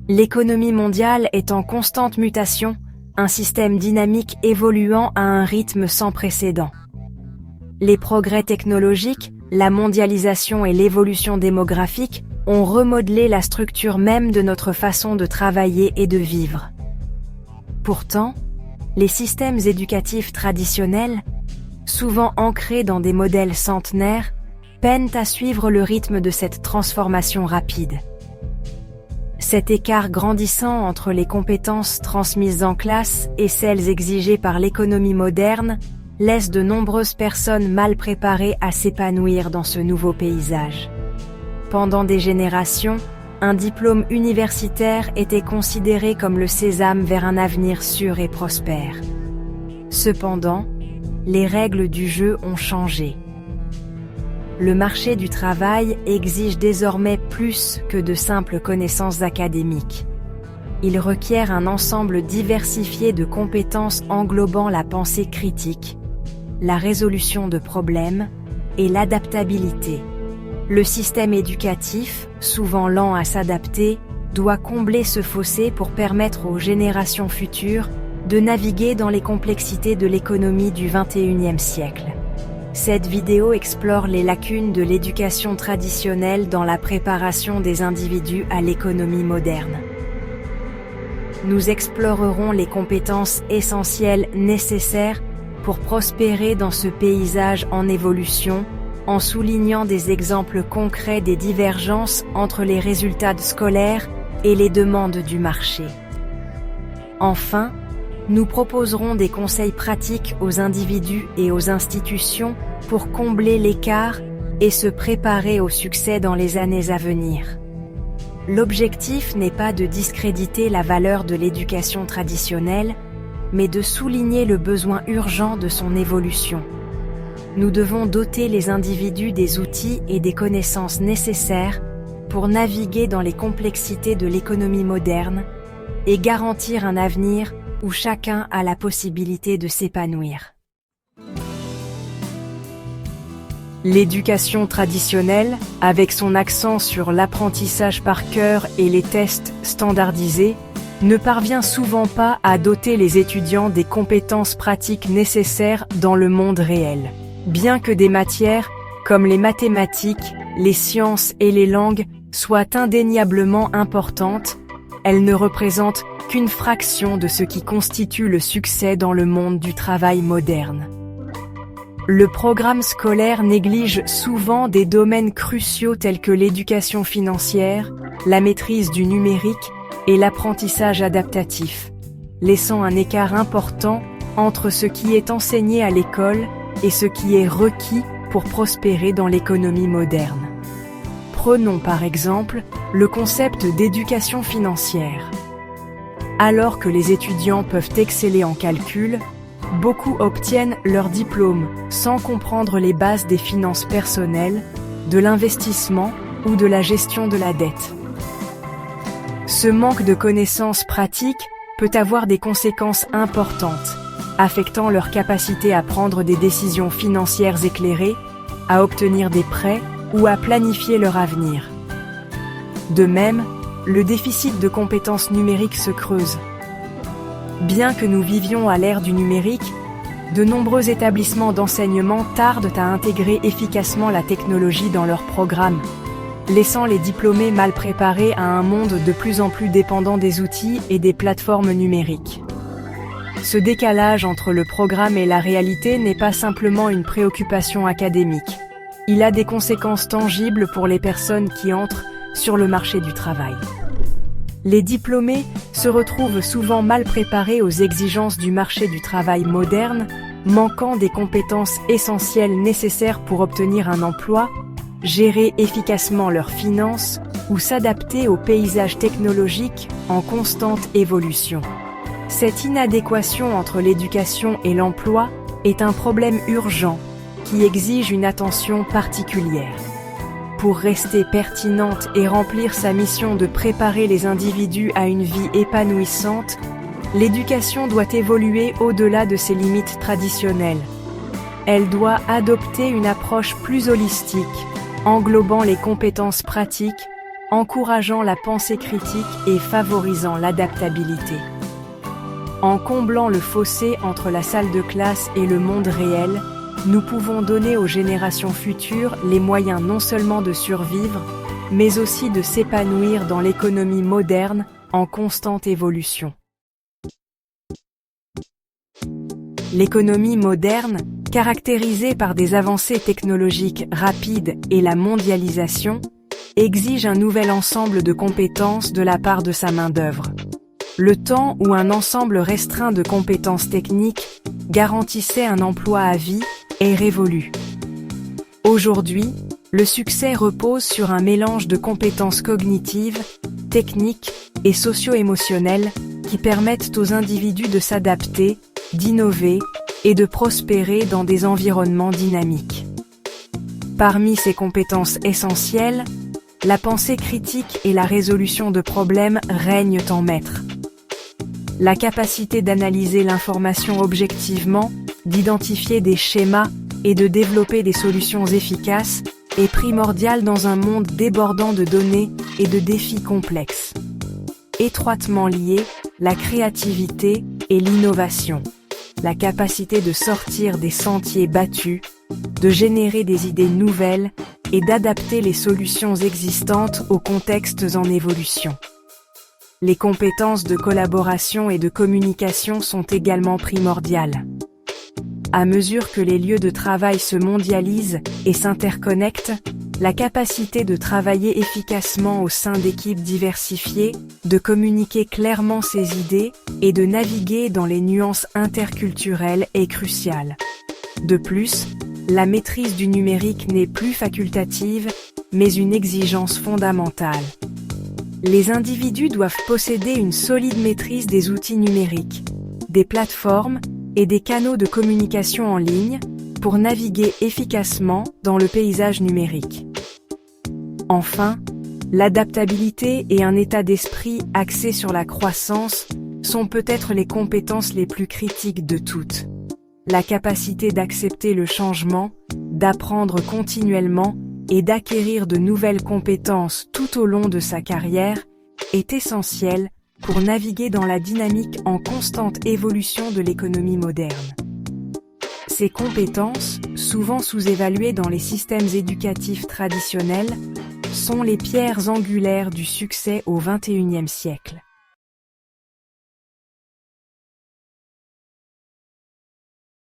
L'économie mondiale est en constante mutation, un système dynamique évoluant à un rythme sans précédent. Les progrès technologiques, la mondialisation et l'évolution démographique ont remodelé la structure même de notre façon de travailler et de vivre. Pourtant, les systèmes éducatifs traditionnels, souvent ancrés dans des modèles centenaires, peinent à suivre le rythme de cette transformation rapide. Cet écart grandissant entre les compétences transmises en classe et celles exigées par l'économie moderne laisse de nombreuses personnes mal préparées à s'épanouir dans ce nouveau paysage. Pendant des générations, un diplôme universitaire était considéré comme le sésame vers un avenir sûr et prospère. Cependant, les règles du jeu ont changé. Le marché du travail exige désormais plus que de simples connaissances académiques. Il requiert un ensemble diversifié de compétences englobant la pensée critique, la résolution de problèmes et l'adaptabilité. Le système éducatif, souvent lent à s'adapter, doit combler ce fossé pour permettre aux générations futures de naviguer dans les complexités de l'économie du XXIe siècle. Cette vidéo explore les lacunes de l'éducation traditionnelle dans la préparation des individus à l'économie moderne. Nous explorerons les compétences essentielles nécessaires pour prospérer dans ce paysage en évolution, en soulignant des exemples concrets des divergences entre les résultats scolaires et les demandes du marché. Enfin, nous proposerons des conseils pratiques aux individus et aux institutions pour combler l'écart et se préparer au succès dans les années à venir. L'objectif n'est pas de discréditer la valeur de l'éducation traditionnelle, mais de souligner le besoin urgent de son évolution. Nous devons doter les individus des outils et des connaissances nécessaires pour naviguer dans les complexités de l'économie moderne et garantir un avenir où chacun a la possibilité de s'épanouir. L'éducation traditionnelle, avec son accent sur l'apprentissage par cœur et les tests standardisés, ne parvient souvent pas à doter les étudiants des compétences pratiques nécessaires dans le monde réel. Bien que des matières, comme les mathématiques, les sciences et les langues, soient indéniablement importantes, elles ne représentent qu'une fraction de ce qui constitue le succès dans le monde du travail moderne. Le programme scolaire néglige souvent des domaines cruciaux tels que l'éducation financière, la maîtrise du numérique et l'apprentissage adaptatif, laissant un écart important entre ce qui est enseigné à l'école et ce qui est requis pour prospérer dans l'économie moderne. Prenons par exemple le concept d'éducation financière. Alors que les étudiants peuvent exceller en calcul, beaucoup obtiennent leur diplôme sans comprendre les bases des finances personnelles, de l'investissement ou de la gestion de la dette. Ce manque de connaissances pratiques peut avoir des conséquences importantes, affectant leur capacité à prendre des décisions financières éclairées, à obtenir des prêts ou à planifier leur avenir. De même, le déficit de compétences numériques se creuse. Bien que nous vivions à l'ère du numérique, de nombreux établissements d'enseignement tardent à intégrer efficacement la technologie dans leurs programmes, laissant les diplômés mal préparés à un monde de plus en plus dépendant des outils et des plateformes numériques. Ce décalage entre le programme et la réalité n'est pas simplement une préoccupation académique. Il a des conséquences tangibles pour les personnes qui entrent sur le marché du travail. Les diplômés se retrouvent souvent mal préparés aux exigences du marché du travail moderne, manquant des compétences essentielles nécessaires pour obtenir un emploi, gérer efficacement leurs finances ou s'adapter au paysage technologique en constante évolution. Cette inadéquation entre l'éducation et l'emploi est un problème urgent qui exige une attention particulière. Pour rester pertinente et remplir sa mission de préparer les individus à une vie épanouissante, l'éducation doit évoluer au-delà de ses limites traditionnelles. Elle doit adopter une approche plus holistique, englobant les compétences pratiques, encourageant la pensée critique et favorisant l'adaptabilité. En comblant le fossé entre la salle de classe et le monde réel, nous pouvons donner aux générations futures les moyens non seulement de survivre, mais aussi de s'épanouir dans l'économie moderne en constante évolution. L'économie moderne, caractérisée par des avancées technologiques rapides et la mondialisation, exige un nouvel ensemble de compétences de la part de sa main-d'œuvre. Le temps où un ensemble restreint de compétences techniques garantissait un emploi à vie est révolu. Aujourd'hui, le succès repose sur un mélange de compétences cognitives, techniques et socio-émotionnelles qui permettent aux individus de s'adapter, d'innover et de prospérer dans des environnements dynamiques. Parmi ces compétences essentielles, la pensée critique et la résolution de problèmes règnent en maître. La capacité d'analyser l'information objectivement, d'identifier des schémas et de développer des solutions efficaces est primordiale dans un monde débordant de données et de défis complexes. Étroitement liés, la créativité et l'innovation. La capacité de sortir des sentiers battus, de générer des idées nouvelles et d'adapter les solutions existantes aux contextes en évolution. Les compétences de collaboration et de communication sont également primordiales. À mesure que les lieux de travail se mondialisent et s'interconnectent, la capacité de travailler efficacement au sein d'équipes diversifiées, de communiquer clairement ses idées et de naviguer dans les nuances interculturelles est cruciale. De plus, la maîtrise du numérique n'est plus facultative, mais une exigence fondamentale. Les individus doivent posséder une solide maîtrise des outils numériques, des plateformes et des canaux de communication en ligne pour naviguer efficacement dans le paysage numérique. Enfin, l'adaptabilité et un état d'esprit axé sur la croissance sont peut-être les compétences les plus critiques de toutes. La capacité d'accepter le changement, d'apprendre continuellement et d'acquérir de nouvelles compétences tout au long de sa carrière est essentielle pour naviguer dans la dynamique en constante évolution de l'économie moderne. Ces compétences, souvent sous-évaluées dans les systèmes éducatifs traditionnels, sont les pierres angulaires du succès au XXIe siècle.